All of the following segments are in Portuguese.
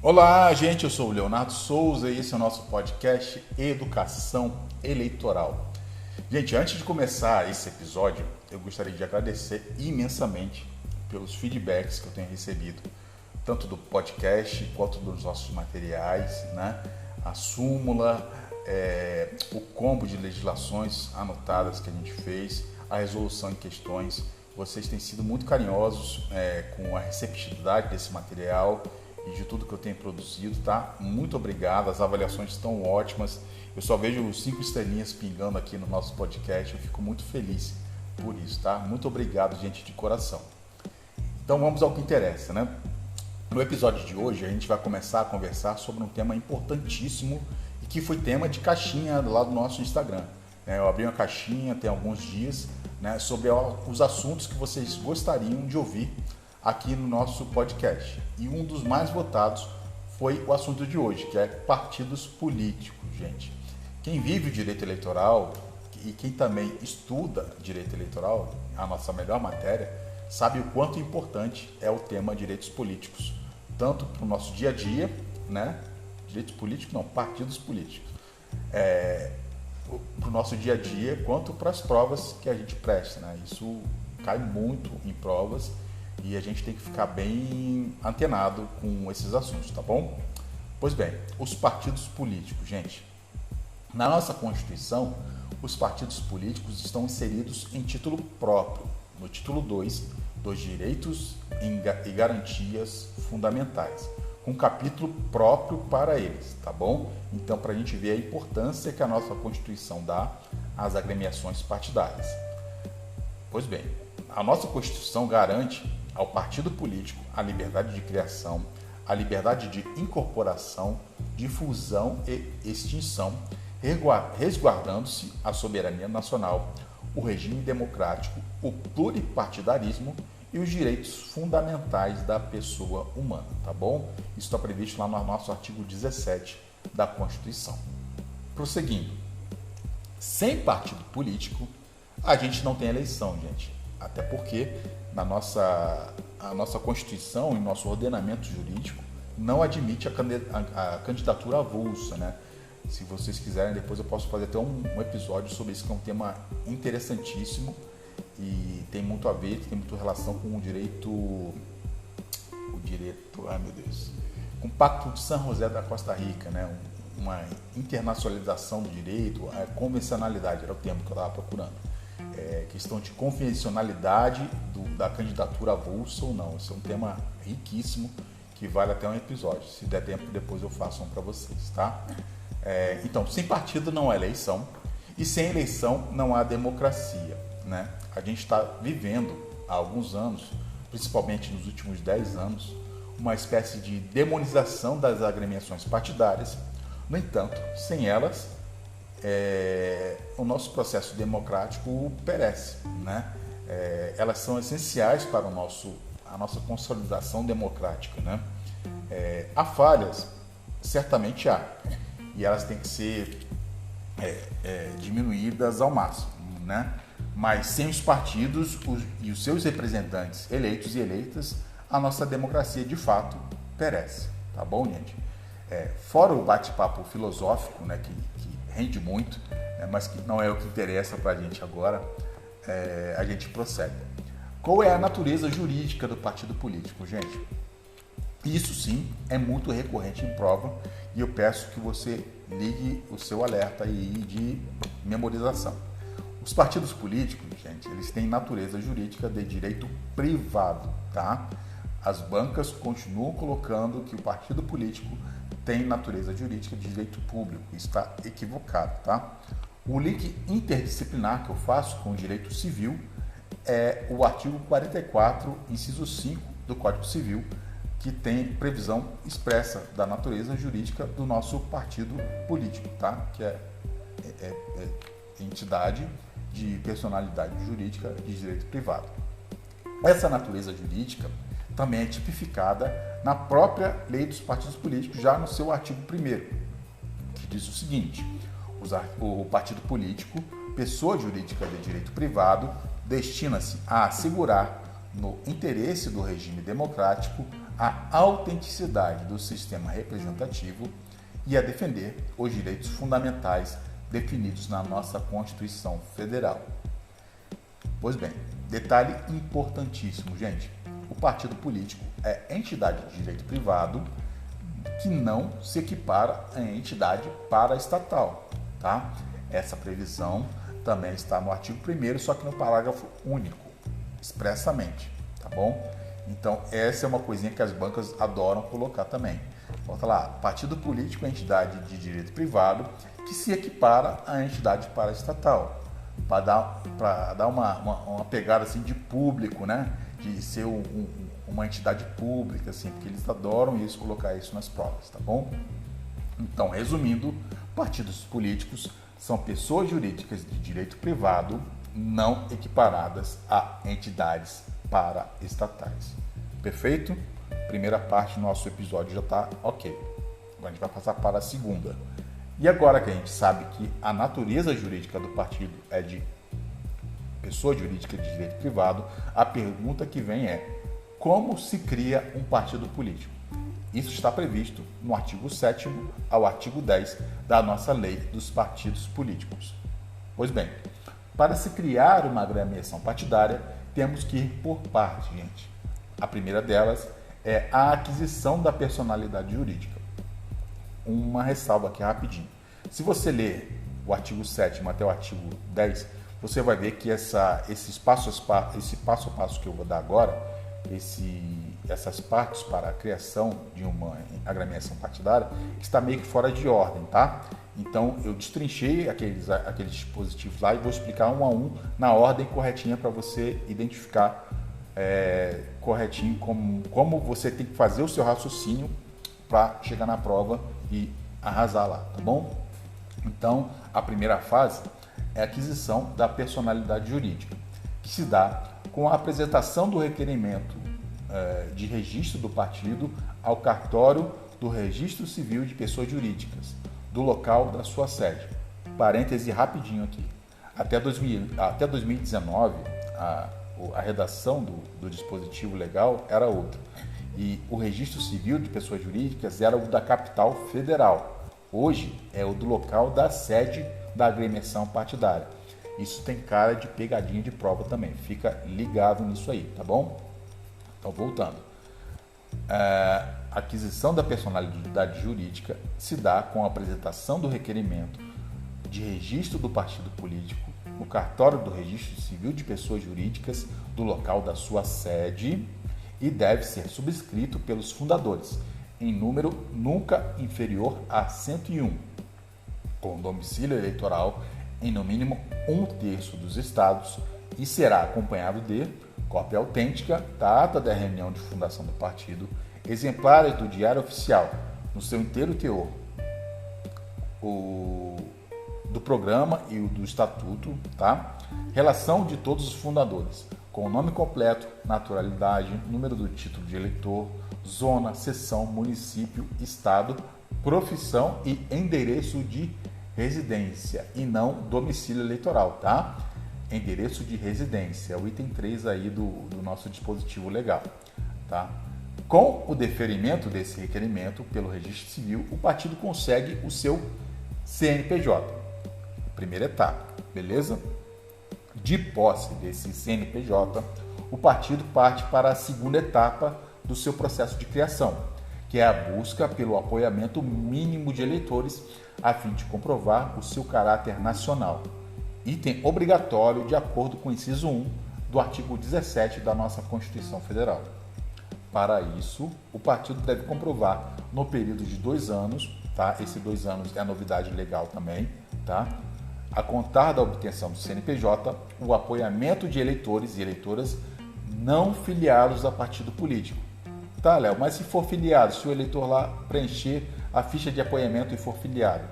Olá, gente, eu sou o Leonardo Souza e esse é o nosso podcast Educação Eleitoral. Gente, antes de começar esse episódio, eu gostaria de agradecer imensamente pelos feedbacks que eu tenho recebido, tanto do podcast quanto dos nossos materiais, né? A súmula, o combo de legislações anotadas que a gente fez, a resolução em questões. Vocês têm sido muito carinhosos com a receptividade desse material e de tudo que eu tenho produzido, tá? Muito obrigado, as avaliações estão ótimas. Eu só vejo 5 estrelinhas pingando aqui no nosso podcast, eu fico muito feliz por isso, tá? Muito obrigado, gente, de coração. Então vamos ao que interessa, né? No episódio de hoje a gente vai começar a conversar sobre um tema importantíssimo e que foi tema de caixinha lá do nosso Instagram. Eu abri uma caixinha tem alguns dias, né, sobre os assuntos que vocês gostariam de ouvir aqui no nosso podcast. E um dos mais votados foi o assunto de hoje, que é partidos políticos, gente. Quem vive o direito eleitoral e quem também estuda direito eleitoral, a nossa melhor matéria, sabe o quanto importante é o tema direitos políticos, tanto para o nosso dia a dia, né? Direitos políticos não, partidos políticos. Para o nosso dia a dia, quanto para as provas que a gente presta, né? Isso cai muito em provas e a gente tem que ficar bem antenado com esses assuntos, tá bom? Pois bem, os partidos políticos, gente. Na nossa Constituição, os partidos políticos estão inseridos em título próprio, no título 2, dos direitos e garantias fundamentais, com um capítulo próprio para eles, tá bom? Então, para a gente ver a importância que a nossa Constituição dá às agremiações partidárias. Pois bem, a nossa Constituição garante ao partido político a liberdade de criação, a liberdade de incorporação, difusão e extinção, resguardando-se a soberania nacional, o regime democrático, o pluripartidarismo e os direitos fundamentais da pessoa humana, tá bom? Isso está previsto lá no nosso artigo 17 da Constituição. Prosseguindo, sem partido político, a gente não tem eleição, gente. Até porque a nossa Constituição e nosso ordenamento jurídico não admite a candidatura avulsa, né? Se vocês quiserem, depois eu posso fazer até um episódio sobre isso, que é um tema interessantíssimo e tem muito a ver, tem muita relação com com o Pacto de San José da Costa Rica, né? Uma internacionalização do direito, a convencionalidade era o termo que eu estava procurando. Questão de convencionalidade da candidatura avulsa ou não. Esse é um tema riquíssimo que vale até um episódio. Se der tempo, depois eu faço um para vocês, tá? Então, sem partido não há eleição e sem eleição não há democracia, né? A gente está vivendo há alguns anos, principalmente nos últimos 10 anos, uma espécie de demonização das agremiações partidárias. No entanto, sem elas, o nosso processo democrático perece, né? Elas são essenciais para a nossa consolidação democrática, né? Há falhas, certamente há, e elas têm que ser diminuídas ao máximo, né? Mas sem os partidos e os seus representantes eleitos e eleitas, a nossa democracia de fato perece, tá bom, gente? Fora o bate-papo filosófico, né, que rende muito, mas que não é o que interessa para a gente agora, a gente prossegue. Qual é a natureza jurídica do partido político, gente? Isso sim é muito recorrente em prova e eu peço que você ligue o seu alerta aí de memorização. Os partidos políticos, gente, eles têm natureza jurídica de direito privado, tá? As bancas continuam colocando que o partido político tem natureza jurídica de direito público. Isso está equivocado, tá? O link interdisciplinar que eu faço com o direito civil é o artigo 44, inciso 5 do Código Civil, que tem previsão expressa da natureza jurídica do nosso partido político, tá? Que é entidade de personalidade jurídica de direito privado. Essa natureza jurídica também é tipificada na própria lei dos partidos políticos, já no seu artigo 1º, que diz o seguinte: o partido político, pessoa jurídica de direito privado, destina-se a assegurar, no interesse do regime democrático, a autenticidade do sistema representativo e a defender os direitos fundamentais definidos na nossa Constituição Federal. Pois bem, detalhe importantíssimo, gente. O partido político é entidade de direito privado que não se equipara a entidade paraestatal, tá? Essa previsão também está no artigo 1º, só que no parágrafo único, expressamente, tá bom? Então, essa é uma coisinha que as bancas adoram colocar também. Volta lá, partido político é entidade de direito privado que se equipara à entidade paraestatal, para dar uma pegada assim de público, né? De ser uma entidade pública, assim, porque eles adoram isso, colocar isso nas provas, tá bom? Então, resumindo, partidos políticos são pessoas jurídicas de direito privado não equiparadas a entidades paraestatais. Perfeito? Primeira parte do nosso episódio já está ok. Agora a gente vai passar para a segunda. E agora que a gente sabe que a natureza jurídica do partido é de pessoa jurídica de direito privado, a pergunta que vem é: como se cria um partido político? Isso está previsto no artigo 7º ao artigo 10 da nossa Lei dos Partidos Políticos. Pois bem, para se criar uma agremiação partidária, temos que ir por parte, gente. A primeira delas é a aquisição da personalidade jurídica. Uma ressalva aqui rapidinho. Se você ler o artigo 7º até o artigo 10, você vai ver que esse passo a passo que eu vou dar agora, essas partes para a criação de uma agremiação partidária, está meio que fora de ordem, tá? Então, eu destrinchei aqueles dispositivos lá e vou explicar um a um na ordem corretinha para você identificar corretinho como você tem que fazer o seu raciocínio para chegar na prova e arrasar lá, tá bom? Então, a primeira fase é a aquisição da personalidade jurídica, que se dá com a apresentação do requerimento de registro do partido ao cartório do Registro Civil de Pessoas Jurídicas, do local da sua sede. Parêntese rapidinho aqui. Até 2019, a redação do dispositivo legal era outra. E o Registro Civil de Pessoas Jurídicas era o da capital federal. Hoje é o do local da sede da agremiação partidária. Isso tem cara de pegadinha de prova também. Fica ligado nisso aí, tá bom? Então, voltando. A aquisição da personalidade jurídica se dá com a apresentação do requerimento de registro do partido político no cartório do Registro Civil de Pessoas Jurídicas do local da sua sede e deve ser subscrito pelos fundadores, em número nunca inferior a 101, com domicílio eleitoral em no mínimo 1/3 dos estados e será acompanhado de cópia autêntica da ata da reunião de fundação do partido, exemplares do Diário Oficial, no seu inteiro teor, do programa e o do estatuto, tá? Relação de todos os fundadores, com o nome completo, naturalidade, número do título de eleitor, zona, seção, município, estado, profissão e endereço de residência, e não domicílio eleitoral, tá? Endereço de residência, é o item 3 aí do nosso dispositivo legal, tá? Com o deferimento desse requerimento pelo Registro Civil, o partido consegue o seu CNPJ. Primeira etapa, beleza? De posse desse CNPJ, o partido parte para a segunda etapa do seu processo de criação, que é a busca pelo apoiamento mínimo de eleitores a fim de comprovar o seu caráter nacional. Item obrigatório de acordo com o inciso 1 do artigo 17 da nossa Constituição Federal. Para isso, o partido deve comprovar no período de 2 anos, tá? Esse 2 anos é a novidade legal também, tá? A contar da obtenção do CNPJ, o apoiamento de eleitores e eleitoras não filiados a partido político. Tá, Léo, mas se for filiado, se o eleitor lá preencher a ficha de apoiamento e for filiado,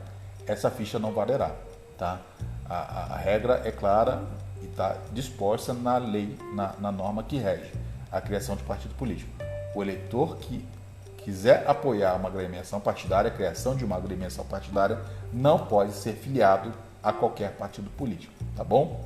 essa ficha não valerá, tá? A regra é clara e está disposta na lei, na norma que rege a criação de partido político. O eleitor que quiser apoiar uma agremiação partidária, a criação de uma agremiação partidária, não pode ser filiado a qualquer partido político, tá bom?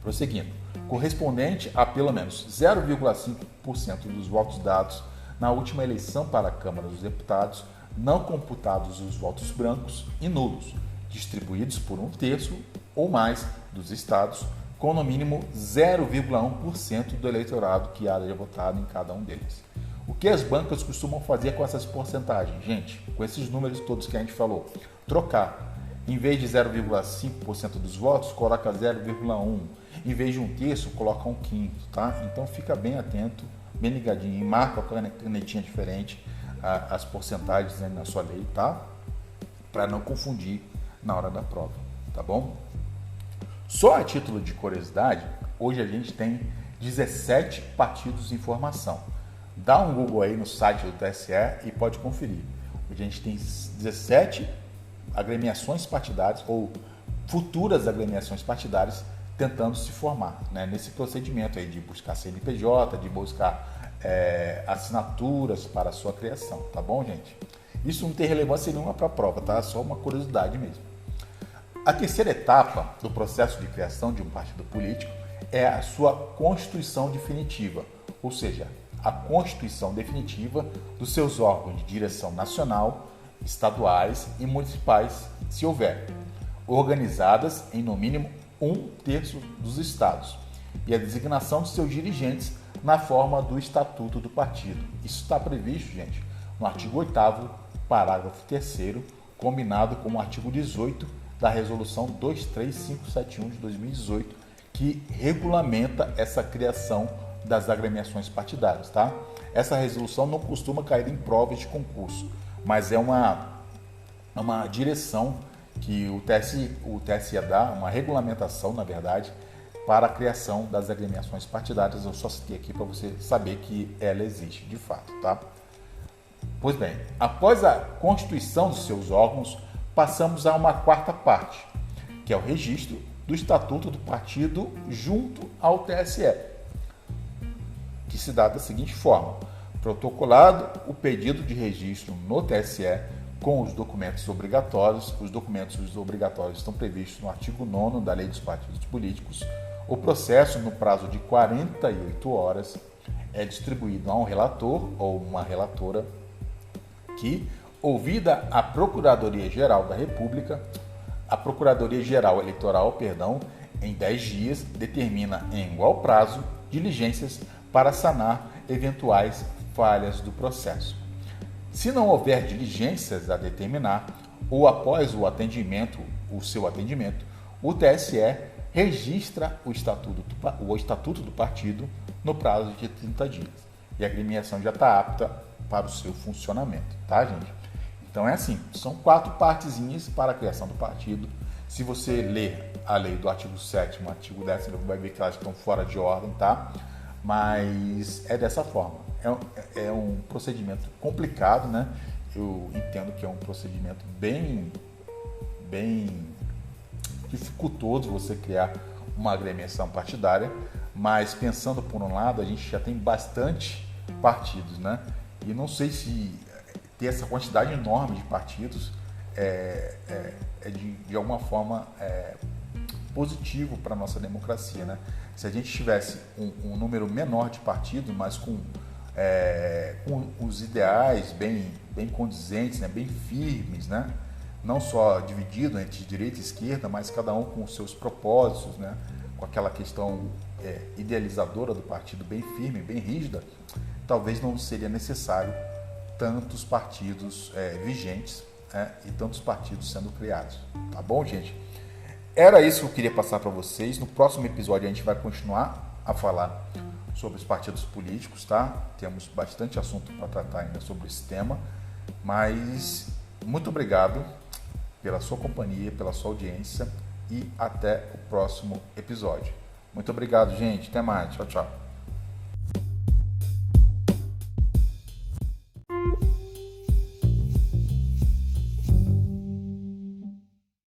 Prosseguindo. Correspondente a pelo menos 0,5% dos votos dados na última eleição para a Câmara dos Deputados, não computados os votos brancos e nulos, distribuídos por 1/3 ou mais dos estados, com no mínimo 0,1% do eleitorado que haja votado em cada um deles. O que as bancas costumam fazer com essas porcentagens? Gente, com esses números todos que a gente falou, trocar. Em vez de 0,5% dos votos, coloca 0,1%. Em vez de 1/3, coloca 1/5, tá? Então fica bem atento, bem ligadinho, e marca com a canetinha diferente as porcentagens na sua lei, tá? Para não confundir na hora da prova, tá bom? Só a título de curiosidade, hoje a gente tem 17 partidos em formação. Dá um Google aí no site do TSE e pode conferir. Hoje a gente tem 17 agremiações partidárias ou futuras agremiações partidárias tentando se formar, né? Nesse procedimento aí de buscar CNPJ, de buscar assinaturas para a sua criação, tá bom, gente? Isso não tem relevância nenhuma para a prova, tá? É só uma curiosidade mesmo. A terceira etapa do processo de criação de um partido político é a sua constituição definitiva, ou seja, a constituição definitiva dos seus órgãos de direção nacional, estaduais e municipais, se houver, organizadas em no mínimo 1/3 dos estados, e a designação de seus dirigentes na forma do Estatuto do Partido. Isso está previsto, gente, no artigo 8º, parágrafo 3º, combinado com o artigo 18 da Resolução 23571 de 2018, que regulamenta essa criação das agremiações partidárias, tá? Essa resolução não costuma cair em provas de concurso, mas é uma direção que o TSE dá, uma regulamentação, na verdade, para a criação das agremiações partidárias. Eu só citei aqui para você saber que ela existe de fato, tá? Pois bem, após a constituição dos seus órgãos, passamos a uma quarta parte, que é o registro do Estatuto do Partido junto ao TSE, que se dá da seguinte forma: protocolado o pedido de registro no TSE com os documentos obrigatórios. Os documentos obrigatórios estão previstos no artigo 9º da Lei dos Partidos Políticos. O processo, no prazo de 48 horas, é distribuído a um relator ou uma relatora que, ouvida a Procuradoria-Geral da República, a Procuradoria-Geral Eleitoral, em 10 dias, determina em igual prazo diligências para sanar eventuais falhas do processo. Se não houver diligências a determinar, ou após o seu atendimento, o TSE registra o estatuto do partido no prazo de 30 dias. E a agremiação já está apta para o seu funcionamento, tá, gente? Então é assim, são 4 partezinhas para a criação do partido. Se você ler a lei do artigo 7º, artigo 10º, você vai ver que elas estão fora de ordem, tá? Mas é dessa forma. É um procedimento complicado, né? Eu entendo que é um procedimento bem dificultoso você criar uma agremiação partidária, mas pensando por um lado, a gente já tem bastante partidos, né? E não sei se ter essa quantidade enorme de partidos de alguma forma positivo para a nossa democracia, né? Se a gente tivesse um número menor de partidos, mas com os ideais bem condizentes, né? Bem firmes, né? Não só dividido entre direita e esquerda, mas cada um com os seus propósitos, né? Com aquela questão idealizadora do partido bem firme, bem rígida, talvez não seria necessário tantos partidos vigentes, e tantos partidos sendo criados. Tá bom, gente? Era isso que eu queria passar para vocês. No próximo episódio a gente vai continuar a falar sobre os partidos políticos, tá? Temos bastante assunto para tratar ainda sobre esse tema, mas muito obrigado pela sua companhia, pela sua audiência e até o próximo episódio. Muito obrigado, gente. Até mais. Tchau, tchau.